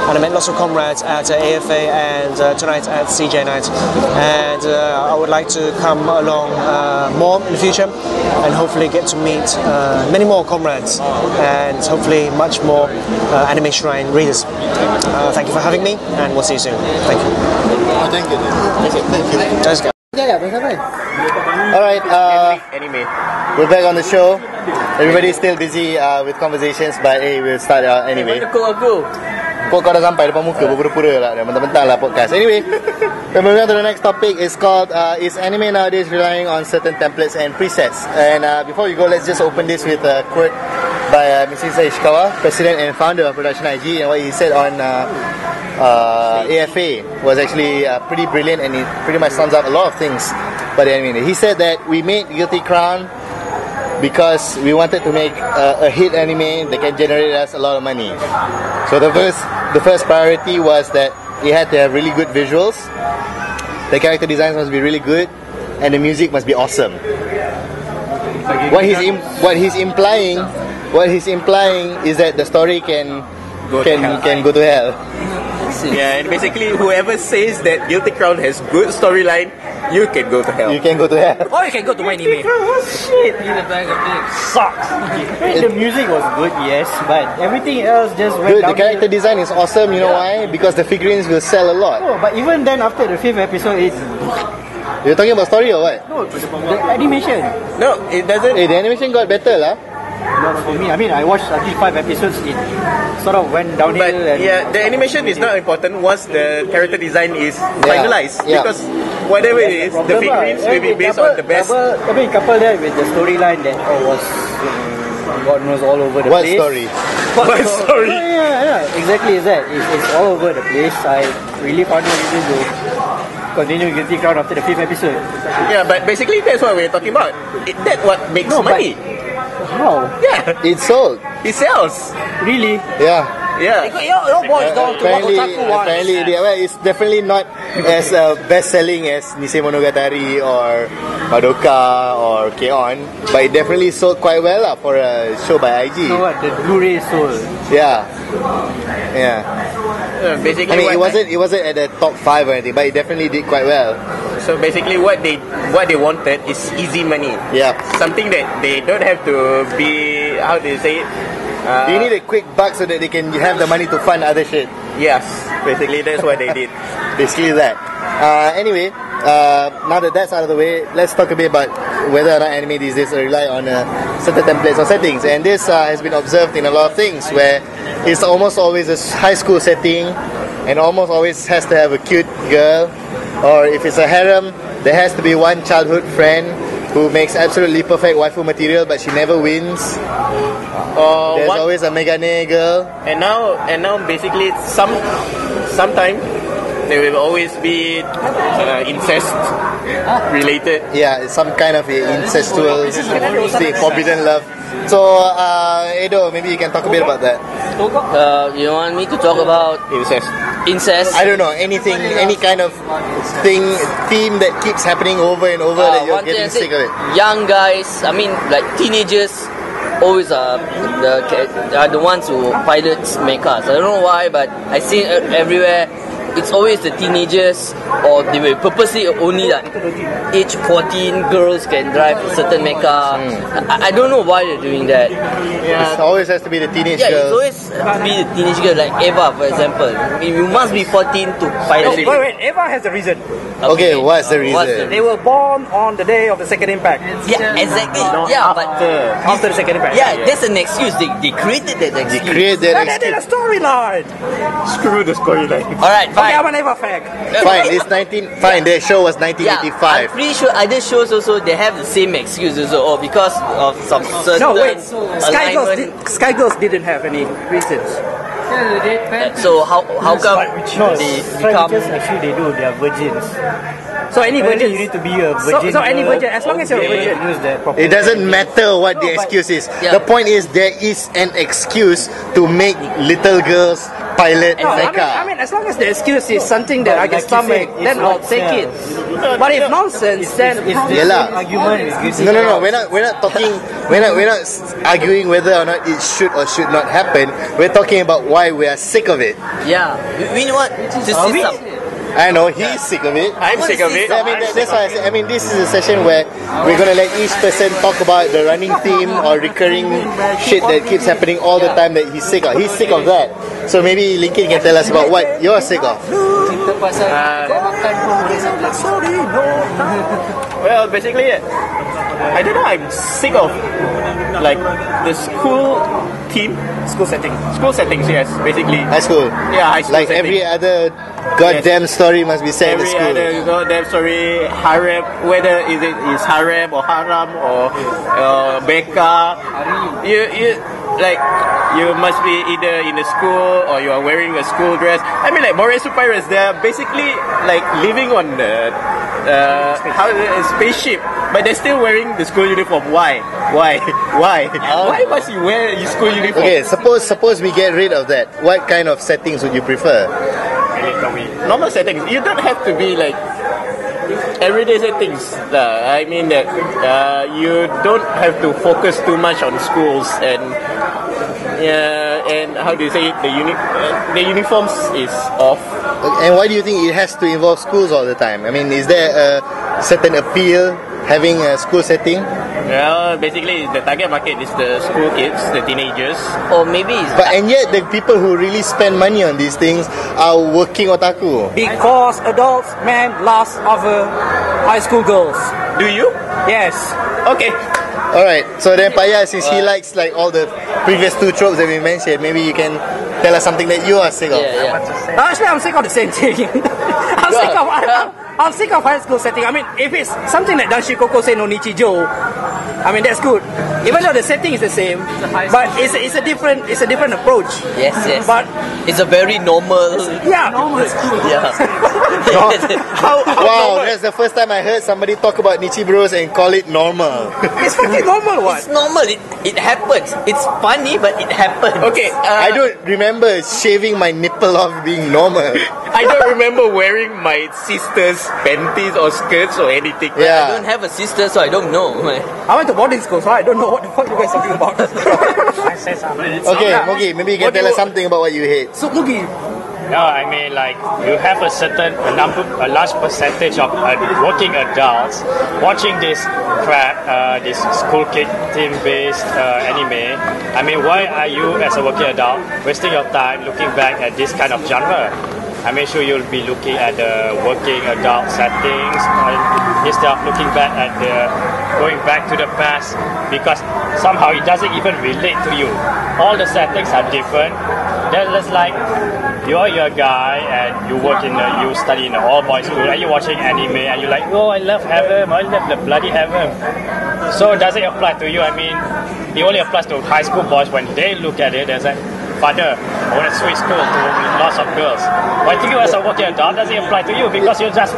and I met lots of comrades at AFA and tonight at CJ night. And I would like to come along more in the future and hopefully get to meet many more comrades and hopefully much more Anime Shrine readers. Thank you for having me, and we'll see you soon. Thank you. Thank you. Let's go. Alright, Anime. we're back on the show. Everybody's still busy with conversations, but hey, we'll start anyway. Kau dah sampai depan muka, berpura-pura lah, mentang-mentang lah podcast. Anyway, we're moving on to the next topic. It's called, is anime nowadays relying on certain templates and presets? And before we go, let's just open this with a quote by Mr. Ishikawa, president and founder of Production IG, and what he said on AFA was actually pretty brilliant, and it pretty much sums up a lot of things by the anime. He said that we made Guilty Crown because we wanted to make a hit anime that can generate us a lot of money. So the first priority was that it had to have really good visuals, the character designs must be really good, and the music must be awesome. What he's implying is that the story can go to hell. Yeah, and basically whoever says that Guilty Crown has good storyline, you can go to hell. You can go to hell. Or you can go to my anime. Shit, in a bag of dicks. Sucks. The music was good, yes, but everything else just went Dude, down. the character design is awesome, you know why? Because the figurines will sell a lot. Oh, but even then, after the 5th episode, it's You're talking about story or what? no, the animation. No, it doesn't. Hey, the animation got better lah. Not for me. I mean, I watched until 5 episodes. It sort of went downhill. But and yeah, the animation is not important once the character design is finalized. Yeah. Because whatever it is, the figurines will be based on the best. I mean, couple that with the storyline that was God knows all over the What place. story? What story? Yeah, exactly is that. It's all over the place. I really found no reason to continue Guilty Crown after the 5th episode. Yeah, but basically that's what we're talking about. That's what makes No, but- money. How? Yeah, It's sold. it sells. Really? Yeah. Yeah. Your boys down to what Otaku wants. Apparently, it's definitely not as best-selling as Nisei Monogatari or Madoka or K-On, but it definitely sold quite well for a show by IG. You know what? The Blu-ray sold. Yeah. Basically, I mean, what it wasn't at the top 5 or anything, but it definitely did quite well. So basically, what they wanted is easy money. Yeah. Something that they don't have to be, how do you say it? They need a quick buck so that they can have the money to fund other shit. Yes, basically that's what they did. Basically that. Anyway, now that that's out of the way, let's talk a bit about whether or not anime these days rely on certain templates or settings. And this has been observed in a lot of things, where it's almost always a high school setting, and almost always has to have a cute girl, or if it's a harem, there has to be one childhood friend who makes absolutely perfect waifu material, but she never wins. There's always a Megane girl. And now basically sometime there will always be incest related. Yeah, it's some kind of incestual forbidden love. So Edo, maybe you can talk a bit about that. You want me to talk about incest? I don't know, anything, any kind of theme that keeps happening over and over that you're getting sick of it. Young guys, I mean like teenagers, always are the ones who pilots mechas. I don't know why, but I see it everywhere. It's always the teenagers, or they will purposely only like age 14 girls can drive a certain mecha. I don't know why they're doing that. It always has to be the teenage Yeah, girls. it always has to be the teenage girl, like Eva, for example. I mean, you must be 14 to pilot. Wait, Eva has a reason. Okay, what's the reason? They were born on the day of the second impact. Yeah, exactly. After the second impact. Yeah, that's an excuse. They created that excuse. They create that That is a storyline. Screw the storyline. Alright, fine. Okay, I'm an Eva fag. Fine, it's 19. Fine, their show was 1985. I'm pretty sure other shows also they have the same excuse also, or because of some certain No, wait. alignment. Sky Girls didn't have any reasons. So how come they become? Actually, they do. They are virgins. So any virgin, You need to be a virgin. so any virgin, as long as you're a virgin. Use that properly. It doesn't matter what the excuse is. Yeah. The point is there is an excuse to make little girls pilot No, mecha. I mean, as long as the excuse is something that I can stomach, then I'll take it. But if nonsense, then Yelah. Argument is No. We're not talking. We're not arguing whether or not it should or should not happen. We're talking about why we are sick of it. Yeah, we know what to see some. I know he's sick of it. I'm sick of it. I mean, that's why I say. I mean, this is a session where we're gonna let each person talk about the running theme or recurring shit that keeps happening all the time that he's sick of. He's sick of that. So maybe Lincoln can tell us about what you're sick of. Well, basically, I don't know. I'm sick of like the school team, school settings. Yes, basically. High school. Yeah, high school. Like setting. every other goddamn story must be set in the Every school. other goddamn story, harem, whether is harem or haram or beka, you must be either in a school or you are wearing a school dress. I mean, like Moray Superiors, they are basically like living on the a spaceship, but they're still wearing the school uniform. Why? Why must you wear your school uniform? Okay, suppose we get rid of that. What kind of settings would you prefer? Normal settings. You don't have to be like everyday settings. I mean that you don't have to focus too much on schools and how do you say it? The uniforms is off. And why do you think it has to involve schools all the time? I mean, is there a certain appeal having a school setting? Well, basically, the target market is the school kids, the teenagers. Or maybe it's And yet, the people who really spend money on these things are working otaku. because adults men lust over high school girls. Do you? Yes. Okay. Alright, so then Paya, since he likes like all the previous two tropes that we mentioned, maybe you can tell us something that you are sick of. Actually, I'm sick of the same thing. I'm sick of high school setting. I mean, if it's something like Danshi Koko say no Nichijo, I mean that's good. Even though the setting is the same, but it's a different approach. yes. But It's a very normal. normal school. Yeah. Wow, that's the first time I heard somebody talk about Nichi Bros and call it normal. It's fucking normal, what? It's normal. It happens. It's funny, but it happens. Okay. I don't remember shaving my nipple off being normal. I don't remember wearing my sister's panties or skirts or anything. I Yeah. don't have a sister, so I don't know. I went to boarding school, so I don't know what the fuck you guys talking about. Okay, Mogi, maybe you can tell us something about what you hate. So, Mugi, No, I mean like you have a large percentage of working adults watching this crap, this school kid team-based anime. I mean, why are you as a working adult wasting your time looking back at this kind of genre? I mean, sure you'll be looking at the working adult settings instead of looking back at going back to the past, because somehow it doesn't even relate to you. All the settings are different. That's like you're a guy and you study in an all-boys school and you're watching anime and you're like, oh, I love heaven, I love the bloody heaven. So does it apply to you? I mean, it only applies to high school boys when they look at it. They're like, father, I want to switch school to lots of girls. But to you as a working adult, doesn't apply to you because you're just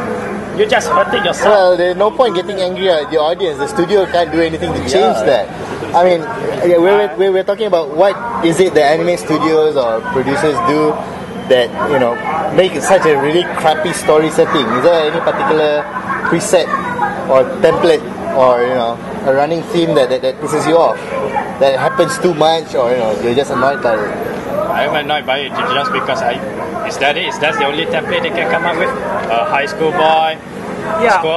hurting yourself. Well, there's no point getting angry at the audience. The studio can't do anything to change that. I mean, we're talking about what is it the anime studios or producers do that, you know, make such a really crappy story setting. Is there any particular preset or template or, you know, a running theme that pisses you off? That happens too much, or, you know, you're just annoyed by it? I'm annoyed by it just because is that the only template they can come up with? A high school boy,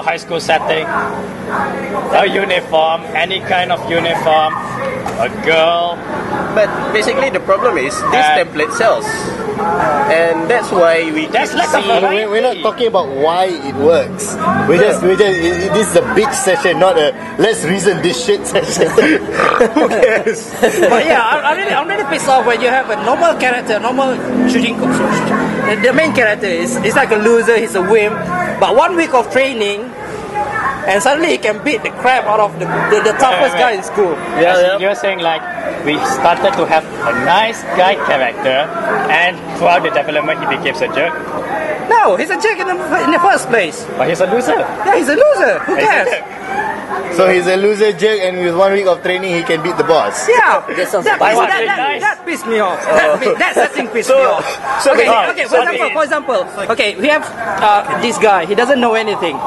high school setting, a uniform, any kind of uniform, a girl. But basically the problem is this template sells. And that's why we we're not talking about why it works. This is a bitch session, not a let's reason this shit session. Who cares? But yeah, I'm really pissed off when you have a normal character, shooting. The main character is like a loser, he's a wimp. But 1 week of training, and suddenly he can beat the crap out of the toughest guy in school. You're saying like we started to have a nice guy character, and throughout the development he became a jerk. No, he's a jerk in the first place. But he's a loser. Yeah, he's a loser. Who cares? So he's a loser jerk, and with 1 week of training he can beat the boss. Yeah, that pissed me off. That setting pissed me off. For example, we have this guy. He doesn't know anything,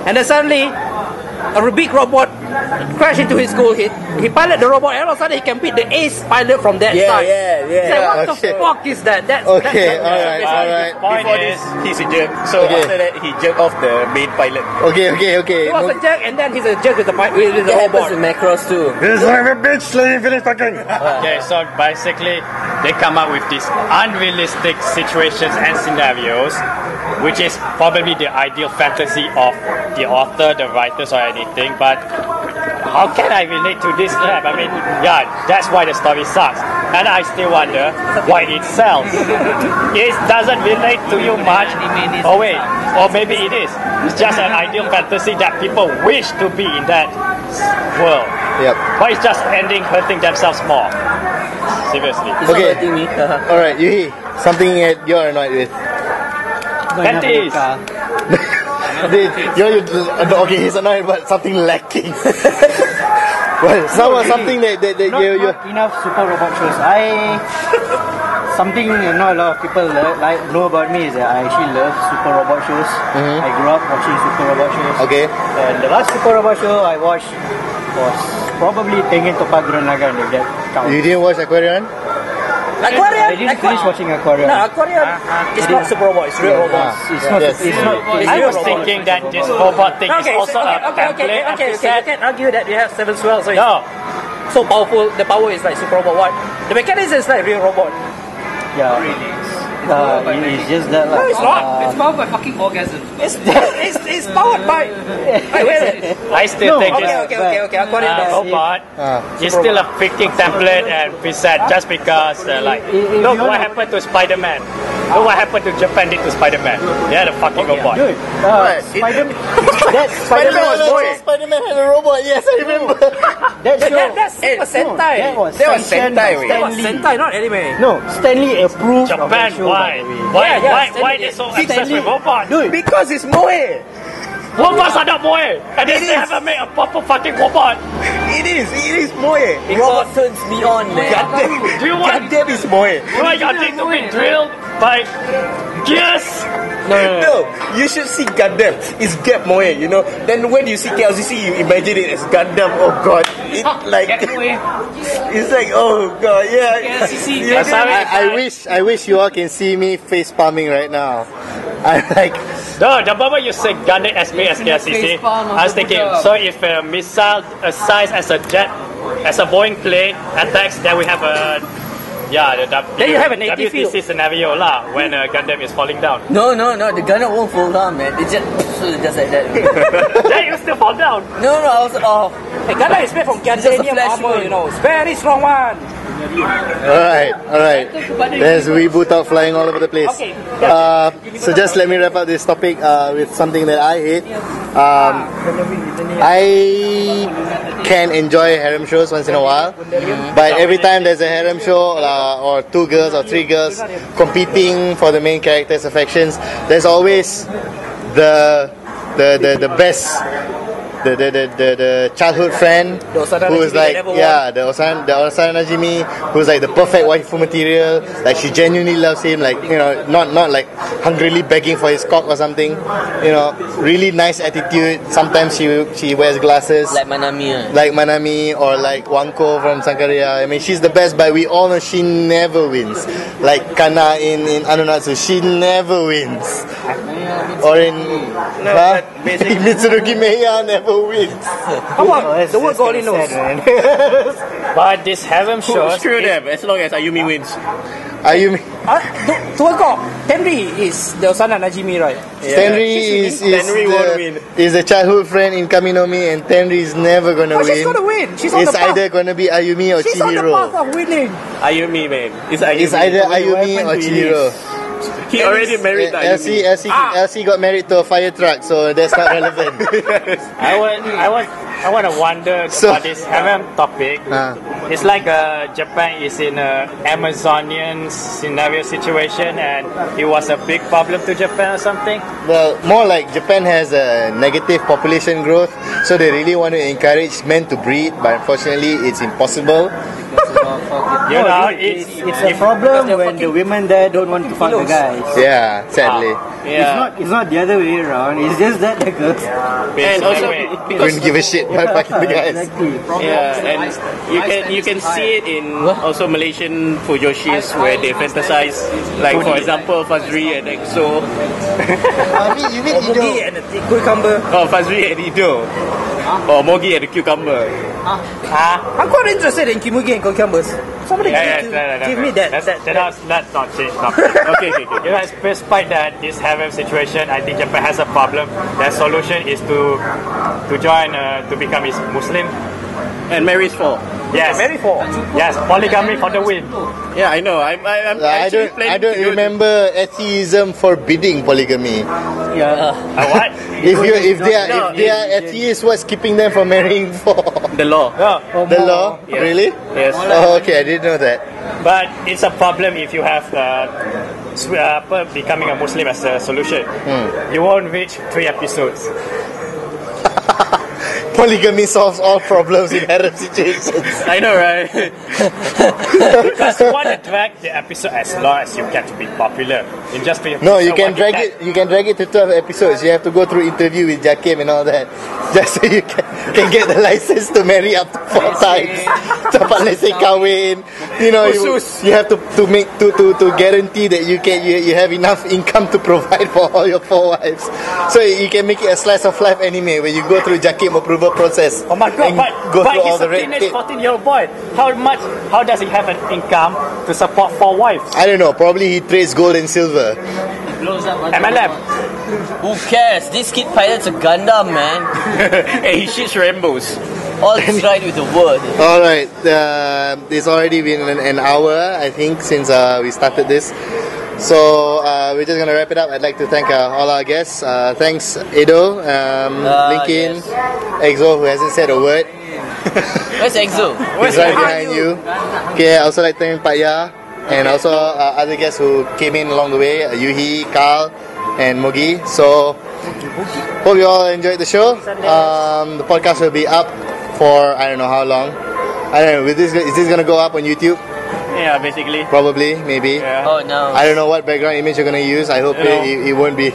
and then suddenly a big robot crashed into his school. He piloted the robot, and all of a sudden he can beat the ace pilot from that side. What the fuck is that? Alright. Before this, he's a jerk. So after that, he jerked off the main pilot. Okay. He was a jerk, and then he's a jerk with the robot. With macros too. This is like a bitch. Let me finish talking. Okay, so basically, they come up with these unrealistic situations and scenarios, which is probably the ideal fantasy of the author, the writers, or anything. But how can I relate to this crap? I mean, yeah, that's why the story sucks. And I still wonder why it sells. It doesn't relate to you much. Oh wait, or maybe it is. It's just an ideal fantasy that people wish to be in that world. Yep. But it's just hurting themselves more. Seriously. It's not hurting me. Alright, Yuhi, something that you're annoyed with. Panties. Okay, he's annoyed about something lacking. Well, something that you enough super robot shows. Something not a lot of people know about me is that I actually love super robot shows. I grew up watching super robot shows. Okay. And the last super robot show I watched was probably Pengen Topa Gurun Lagan, if that counts. You didn't watch Aquarian? I didn't finish watching Aquarian. No, Aquarian is not super robot, it's real robot. I was thinking that this robot thing is also a template. Okay, you can argue that we have 7 swells, so it's so powerful, the power is like super robot. What? The mechanism is like real robot. Yeah. It's just that. No, it's not. It's powered by fucking orgasms. It's powered by. Wait. I still think Okay. Aquarian robot is still a freaking template and preset just because look what happened to Spider-Man. Look what happened to Japan did to Spider-Man. They had a fucking robot. Dude, Spider-Man was boy. Spider-Man had a robot. Yes, I remember. That's Super Sentai. That was Sentai. That was Sentai, not anime. No, Stanley approved. Japan, why they so obsessed with robots? Dude, Because it's moe. Robots are not moe, and they haven't made a proper fucking robot. It is moe. Robot turns me on, man. Do you want Goddamn is moe. your thing to be drilled by gears? No, you should see Gundam. It's Gap Moe, you know. Then when you see KLCC, you imagine it as Gundam. Oh God, it's like oh God, yeah. I wish you all can see me face palming right now. I'm like, No, the moment you say Gundam as big as KLCC, I was thinking, so if a missile a size as a jet, as a Boeing plane attacks, then we have a Then you have an 80 WTC field. scenario lah when a Gundam is falling down. No, the gunner won't fall down, man. It just like that. Then you still fall down. No, I was off. Hey, Gundam is made from titanium armor, you know. It's very strong one. Alright. There's Weeboo talk flying all over the place. Okay. So just let me wrap up this topic with something that I hate. I can enjoy harem shows once in a while, but every time there's a harem show or 2 girls or 3 girls competing for the main character's affections, there's always the best. The childhood friend who's like the Osana Najimi, who's like the perfect waifu material, like she genuinely loves him, like, you know, not like hungrily begging for his cock or something, you know, really nice attitude. Sometimes she wears glasses Like Manami. like Manami or like Wanko from Sankaria. I mean, she's the best, but we all know she never wins. Like Kana in Anunatsu, she never wins. Or in Mitsurugi Meiya never wins. Come on, the word God knows. But this harem shows. Screw them, as long as Ayumi wins. Ayumi. To work out, Tenri is the Osana Najimi, right? Tenri is the childhood friend in Kaminomi, and Tenri is never gonna win. She's gonna win. She's on It's the path. either gonna be Ayumi or She's on the Chihiro. path of winning. Ayumi, man. It's It's either Ayumi or Chihiro. He already married Ayumi. Elsie got married to a fire truck, so that's not relevant. I want to wonder about this harem topic. It's like Japan is in a Amazonian scenario situation, and it was a big problem to Japan or something. Well, more like Japan has a negative population growth, so they really want to encourage men to breed, but unfortunately it's impossible. You know, it's a problem when the women there don't want to fuck the guys. Yeah, sadly. It's not the other way around. It's just that the girls. And also, Don't give a shit about fucking the guys. Exactly. yeah, and you can see it in also Malaysian fujoshis where they fantasize, like for example Fazri and EXO. You mean Mogi and the cucumber. Oh, Fazri and Ido. Or Mogi and the cucumber. I'm quite interested in Kimugi and cucumbers. Somebody give me that. Let's not change topic. Okay. You know, despite that, this harem situation, I think Japan has a problem. The solution is to join, to become Muslim. And marries for. Yes. Marry for. Yes, polygamy for the win. Yeah, I know. I'm I actually don't planning to do remember atheism forbidding polygamy. What? If they are atheists, what's keeping them from marrying for? the law. The law? Yes. Really? Yes. Oh, okay, I didn't know that. But it's a problem if you have becoming a Muslim as a solution. You won't reach 3 episodes. Polygamy solves all problems in harem situations. I know, right? Because you want to drag the episode as long as you can to be popular. In just 3 episodes. No, you can drag it. You can drag it to 12 episodes. You have to go through interview with Jakim and all that, just so you can get the license to marry up to 4 times. Dapat lesen kahwin. You know, you have to make to guarantee that you have enough income to provide for all your 4 wives. So you can make it a slice of life anime where you go through Jakim approval process. Oh my god, but all he's the a red teenage tape. 14-year-old boy. How does he have an income to support 4 wives? I don't know. Probably he trades gold and silver. MLM. Who cares? This kid pilot's a Gundam, man. Hey, he shoots rainbows. All right with the word. All right, it's already been an hour, I think, since we started this. So we're just gonna wrap it up. I'd like to thank all our guests. Thanks Edo, Lincoln, Exo, who hasn't said a word. Where's EXO? He's right behind you. Okay, I also like to thank Pak Ya, and also other guests who came in along the way, Yuhi, Carl, and Mogi. So hope you all enjoyed the show. The podcast will be up for I don't know how long. I don't know. Is this gonna go up on YouTube? Yeah, basically. Probably, maybe. Yeah. Oh no. I don't know what background image you're gonna use. I hope it won't be. It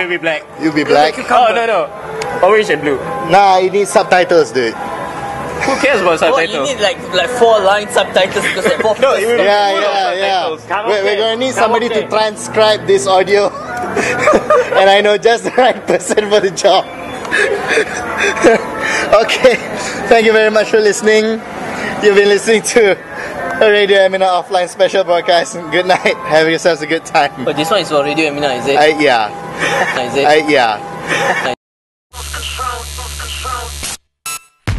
will be black. You'll be black. Oh no. Orange and blue. Nah, you need subtitles, dude. Who cares about What, you subtitles? need like 4-line subtitles because like 4 No, even Yeah. We're gonna need somebody to transcribe this audio, and I know just the right person for the job. Okay, thank you very much for listening. You've been listening to a Radio Emina offline special broadcast. Good night. Have yourselves a good time. Oh, this one is for Radio Emina, is it? Yeah. Is it? Yeah.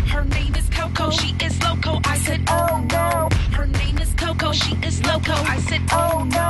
Her name is Coco, she is loco. I said, oh no. Her name is Coco, she is loco. I said, oh no.